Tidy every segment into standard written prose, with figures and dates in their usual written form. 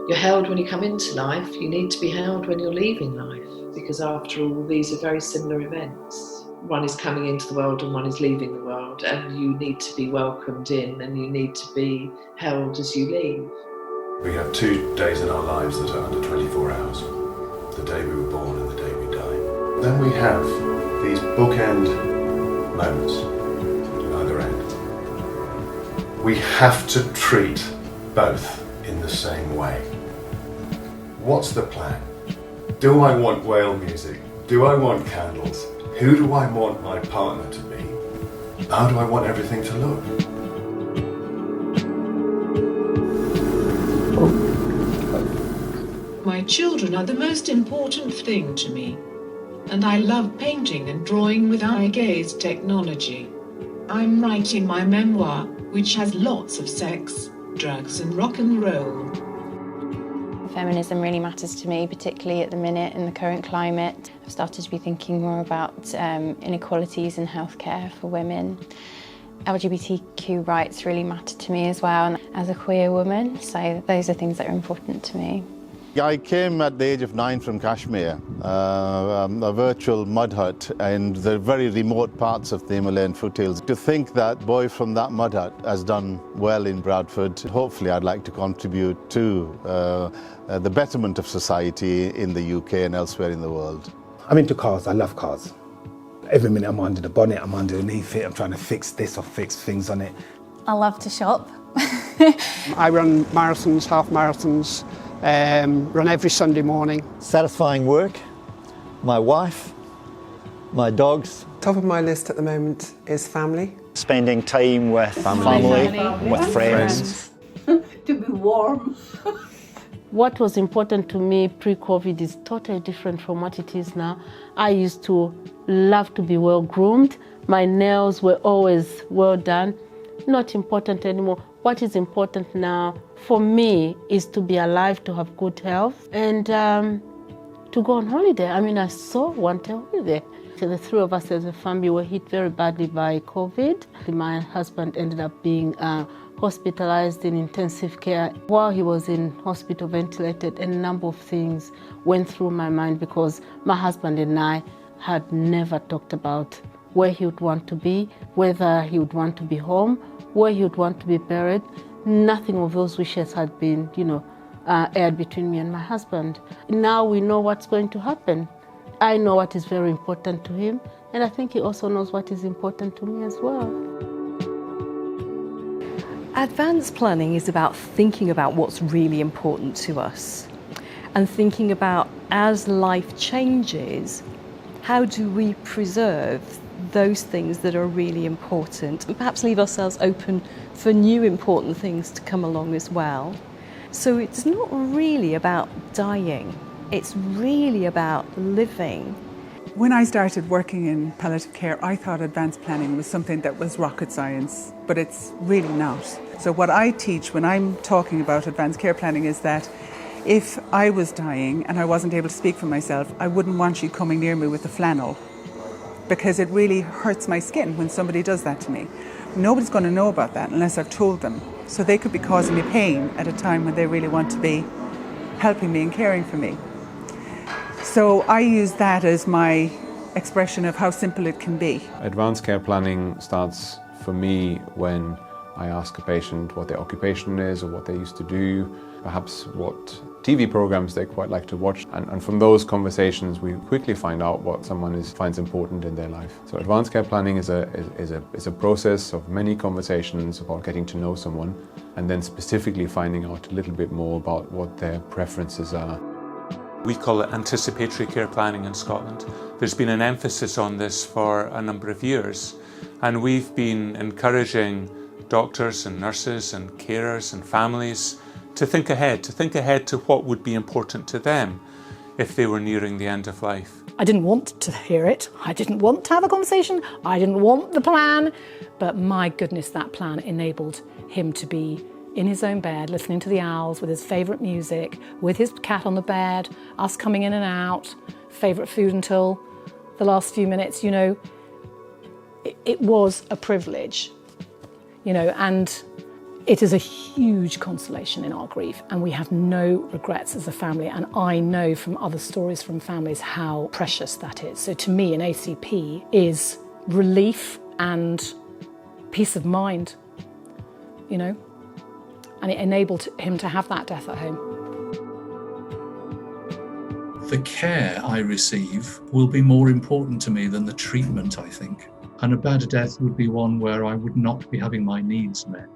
You're held when you come into life, you need to be held when you're leaving life, because after all, these are very similar events. One is coming into the world and one is leaving the world, and you need to be welcomed in and you need to be held as you leave. We have 2 days in our lives that are under 24 hours. The day we were born and the day we die. Then we have these bookend moments at either end. We have to treat both in the same way. What's the plan? Do I want whale music? Do I want candles? Who do I want my partner to be? How do I want everything to look? My children are the most important thing to me, and I love painting and drawing with eye gaze technology. I'm writing my memoir, which has lots of sex, drugs and rock and roll. Feminism really matters to me, particularly at the minute in the current climate. I've started to be thinking more about inequalities in healthcare for women. LGBTQ rights really matter to me as well, and as a queer woman, so those are things that are important to me. I came at the age of 9 from Kashmir, a virtual mud hut in the very remote parts of the Himalayan foothills. To think that boy from that mud hut has done well in Bradford, hopefully I'd like to contribute to the betterment of society in the UK and elsewhere in the world. I'm into cars, I love cars. Every minute I'm under the bonnet, I'm underneath it, I'm trying to fix this or fix things on it. I love to shop. I run marathons, half marathons, run every Sunday morning. Satisfying work, my wife, my dogs. Top of my list at the moment is family. Spending time with family. With friends. To be warm. What was important to me pre-COVID is totally different from what it is now. I used to love to be well groomed. My nails were always well done. Not important anymore. What is important now for me is to be alive, to have good health, and to go on holiday. I mean, I so want a holiday. So the 3 of us as a family were hit very badly by COVID. My husband ended up being hospitalized in intensive care. While he was in hospital ventilated, a number of things went through my mind, because my husband and I had never talked about where he would want to be, whether he would want to be home, where he would want to be buried. Nothing of those wishes had been, aired between me and my husband. Now we know what's going to happen. I know what is very important to him, and I think he also knows what is important to me as well. Advanced planning is about thinking about what's really important to us and thinking about, as life changes, how do we preserve those things that are really important and perhaps leave ourselves open for new important things to come along as well. So it's not really about dying, it's really about living. When I started working in palliative care, I thought advanced planning was something that was rocket science, but it's really not. So what I teach when I'm talking about advanced care planning is that if I was dying and I wasn't able to speak for myself, I wouldn't want you coming near me with a flannel, because it really hurts my skin when somebody does that to me. Nobody's going to know about that unless I've told them. So they could be causing me pain at a time when they really want to be helping me and caring for me. So I use that as my expression of how simple it can be. Advanced care planning starts for me when I ask a patient what their occupation is or what they used to do, perhaps what TV programs they quite like to watch, and from those conversations we quickly find out what someone finds important in their life. So advanced care planning is a process of many conversations about getting to know someone and then specifically finding out a little bit more about what their preferences are. We call it anticipatory care planning in Scotland. There's been an emphasis on this for a number of years, and we've been encouraging doctors and nurses and carers and families to think ahead to what would be important to them if they were nearing the end of life. I didn't want to hear it. I didn't want to have a conversation. I didn't want the plan. But my goodness, that plan enabled him to be in his own bed, listening to the owls with his favourite music, with his cat on the bed, us coming in and out, favourite food until the last few minutes. It was a privilege, and It is a huge consolation in our grief, and we have no regrets as a family, and I know from other stories from families how precious that is. So to me, an ACP is relief and peace of mind, you know, and it enabled him to have that death at home. The care I receive will be more important to me than the treatment, I think. And a bad death would be one where I would not be having my needs met.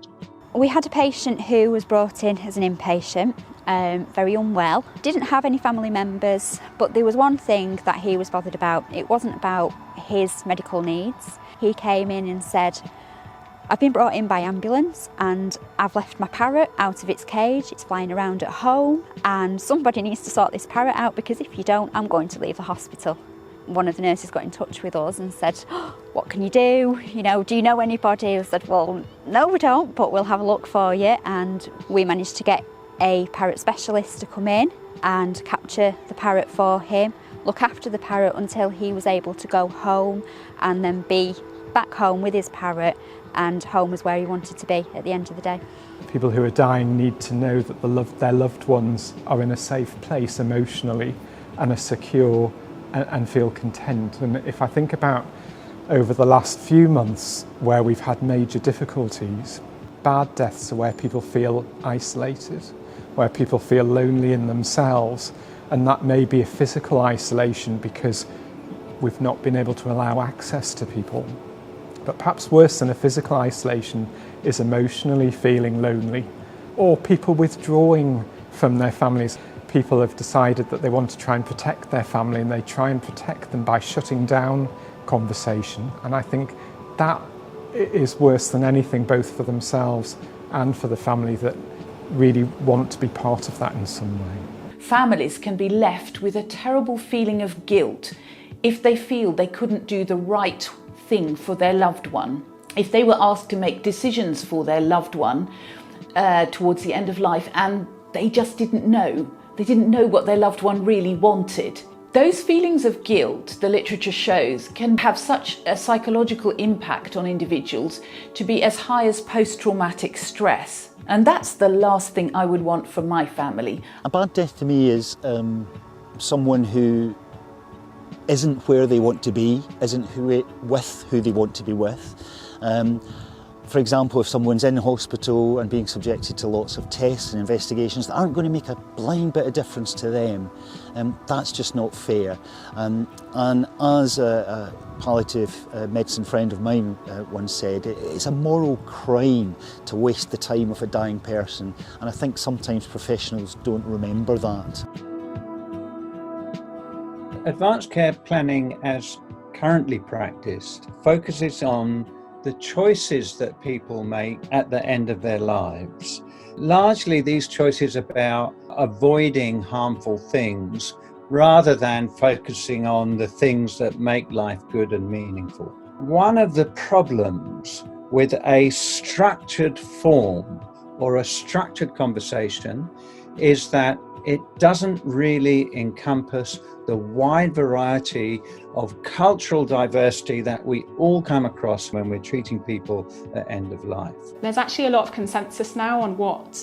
We had a patient who was brought in as an inpatient, very unwell. Didn't have any family members, but there was one thing that he was bothered about. It wasn't about his medical needs. He came in and said, I've been brought in by ambulance and I've left my parrot out of its cage. It's flying around at home and somebody needs to sort this parrot out, because if you don't, I'm going to leave the hospital. One of the nurses got in touch with us and said, what can you do? You know, do you know anybody? I said, well, no, we don't, but we'll have a look for you. And we managed to get a parrot specialist to come in and capture the parrot for him, look after the parrot until he was able to go home and then be back home with his parrot, and home was where he wanted to be at the end of the day. People who are dying need to know that their loved ones are in a safe place emotionally and are secure and feel content. And if I think about over the last few months where we've had major difficulties, bad deaths are where people feel isolated, where people feel lonely in themselves, and that may be a physical isolation because we've not been able to allow access to people. But perhaps worse than a physical isolation is emotionally feeling lonely, or people withdrawing from their families. People have decided that they want to try and protect their family, and they try and protect them by shutting down conversation. And I think that is worse than anything, both for themselves and for the family that really want to be part of that in some way. Families can be left with a terrible feeling of guilt if they feel they couldn't do the right thing for their loved one. If they were asked to make decisions for their loved one towards the end of life and they just didn't know. They didn't know what their loved one really wanted. Those feelings of guilt, the literature shows, can have such a psychological impact on individuals to be as high as post-traumatic stress. And that's the last thing I would want for my family. A bad death to me is someone who isn't where they want to be, isn't with who they want to be with. For example, if someone's in hospital and being subjected to lots of tests and investigations that aren't going to make a blind bit of difference to them, that's just not fair. And as a palliative medicine friend of mine once said, it's a moral crime to waste the time of a dying person, and I think sometimes professionals don't remember that. Advanced care planning as currently practiced focuses on the choices that people make at the end of their lives. Largely these choices about avoiding harmful things rather than focusing on the things that make life good and meaningful. One of the problems with a structured form or a structured conversation is that it doesn't really encompass the wide variety of cultural diversity that we all come across when we're treating people at end of life. There's actually a lot of consensus now on what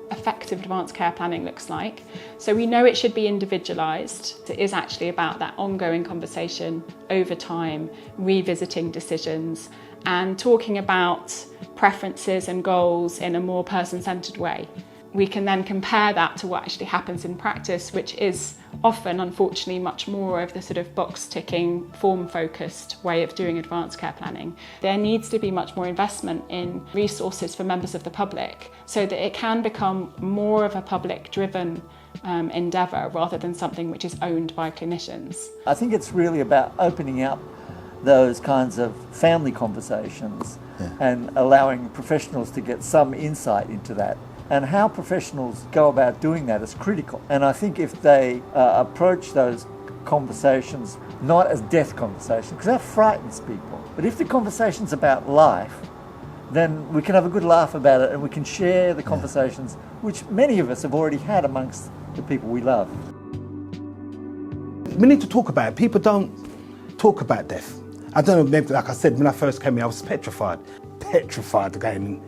effective advanced care planning looks like. So we know it should be individualised. It is actually about that ongoing conversation over time, revisiting decisions and talking about preferences and goals in a more person-centred way. We can then compare that to what actually happens in practice, which is often, unfortunately, much more of the sort of box-ticking, form-focused way of doing advanced care planning. There needs to be much more investment in resources for members of the public so that it can become more of a public-driven endeavour rather than something which is owned by clinicians. I think it's really about opening up those kinds of family conversations and allowing professionals to get some insight into that. And how professionals go about doing that is critical. And I think if they approach those conversations not as death conversations, because that frightens people, but if the conversation's about life, then we can have a good laugh about it and we can share the conversations which many of us have already had amongst the people we love. We need to talk about it. People don't talk about death. I don't know, maybe like I said, when I first came here, I was petrified again.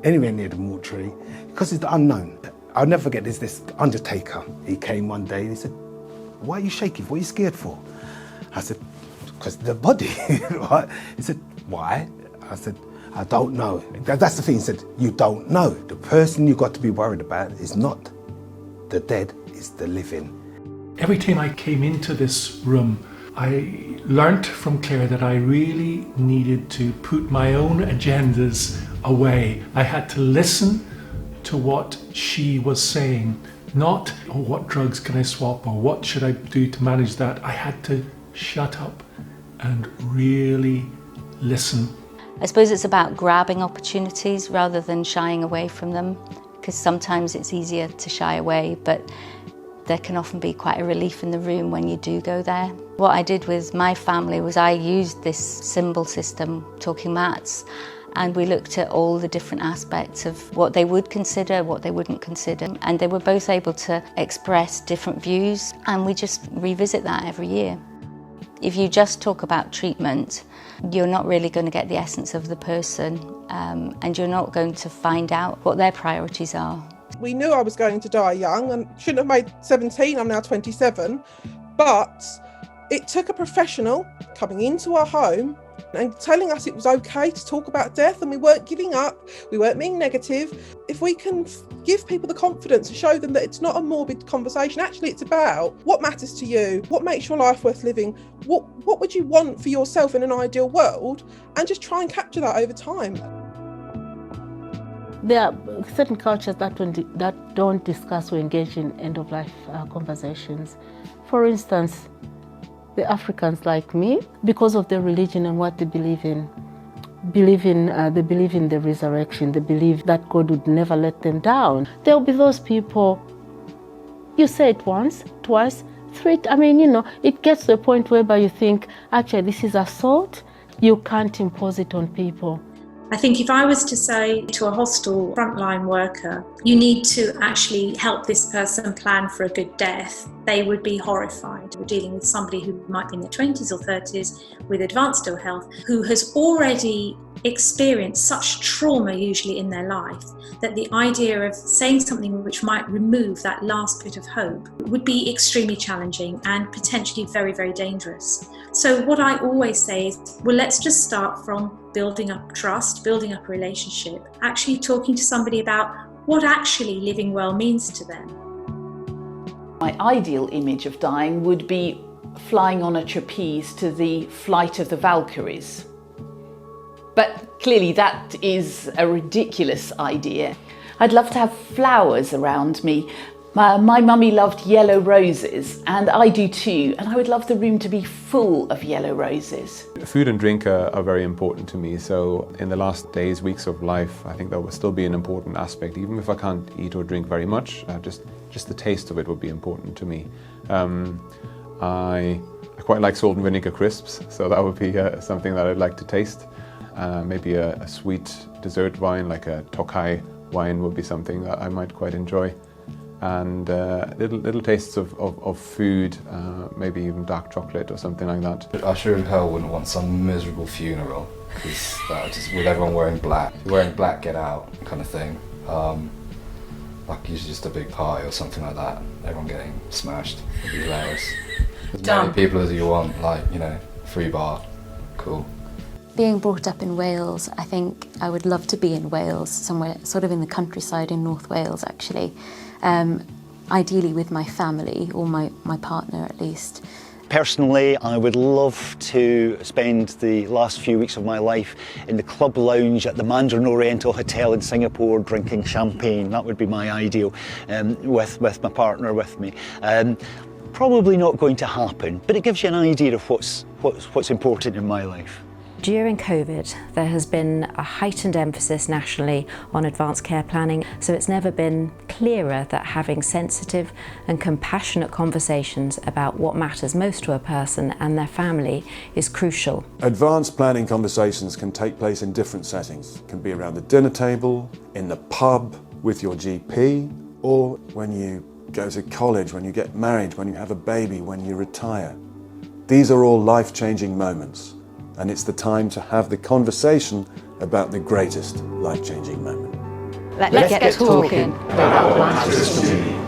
anywhere near the mortuary because it's the unknown. I'll never forget this undertaker. He came one day and he said, "Why are you shaking? What are you scared for?" I said, "Because the body." Right? He said, "Why?" I said, "I don't know." That's the thing. He said, "You don't know. The person you've got to be worried about is not the dead, it's the living." Every time I came into this room, I learnt from Claire that I really needed to put my own agendas away. I had to listen to what she was saying, not, "Oh, what drugs can I swap or what should I do to manage that?" I had to shut up and really listen. I suppose it's about grabbing opportunities rather than shying away from them, because sometimes it's easier to shy away, but there can often be quite a relief in the room when you do go there. What I did with my family was I used this symbol system, Talking Mats, and we looked at all the different aspects of what they would consider, what they wouldn't consider, and they were both able to express different views, and we just revisit that every year. If you just talk about treatment, you're not really going to get the essence of the person, and you're not going to find out what their priorities are. We knew I was going to die young and shouldn't have made 17, I'm now 27, but it took a professional coming into our home and telling us it was okay to talk about death, and we weren't giving up, we weren't being negative. If we can give people the confidence and show them that it's not a morbid conversation, actually it's about what matters to you, what makes your life worth living, what would you want for yourself in an ideal world, and just try and capture that over time. There are certain cultures that don't discuss or engage in end-of-life conversations. For instance, the Africans like me, because of their religion and what they believe in, they believe in the resurrection, they believe that God would never let them down. There'll be those people, you say it once, twice, three, it gets to a point whereby you think, actually this is assault, you can't impose it on people. I think if I was to say to a hostel frontline worker, you need to actually help this person plan for a good death, they would be horrified. We're dealing with somebody who might be in their 20s or 30s with advanced ill health, who has already experienced such trauma usually in their life, that the idea of saying something which might remove that last bit of hope would be extremely challenging and potentially very, very dangerous. So what I always say is, well, let's just start from building up trust, building up a relationship, actually talking to somebody about what actually living well means to them. My ideal image of dying would be flying on a trapeze to the Flight of the Valkyries. But clearly that is a ridiculous idea. I'd love to have flowers around me. My mummy loved yellow roses, and I do too, and I would love the room to be full of yellow roses. Food and drink are very important to me, so in the last days, weeks of life, I think that will still be an important aspect. Even if I can't eat or drink very much, just the taste of it would be important to me. I quite like salt and vinegar crisps, so that would be something that I'd like to taste. Maybe a sweet dessert wine, like a Tokai wine, would be something that I might quite enjoy. And little tastes of food, maybe even dark chocolate or something like that. Usher and Pearl wouldn't want some miserable funeral, because just with everyone wearing black, get out kind of thing. Like usually just a big party or something like that, everyone getting smashed, would be hilarious. As many people as you want, free bar, cool. Being brought up in Wales, I think I would love to be in Wales, somewhere sort of in the countryside in North Wales actually. Ideally with my family, or my partner at least. Personally, I would love to spend the last few weeks of my life in the club lounge at the Mandarin Oriental Hotel in Singapore drinking champagne. That would be my ideal, with my partner with me. Probably not going to happen, but it gives you an idea of what's important in my life. During COVID, there has been a heightened emphasis nationally on advanced care planning, so it's never been clearer that having sensitive and compassionate conversations about what matters most to a person and their family is crucial. Advanced planning conversations can take place in different settings. It can be around the dinner table, in the pub, with your GP, or when you go to college, when you get married, when you have a baby, when you retire. These are all life-changing moments. And it's the time to have the conversation about the greatest life-changing moment. Let's get talking about what matters to me.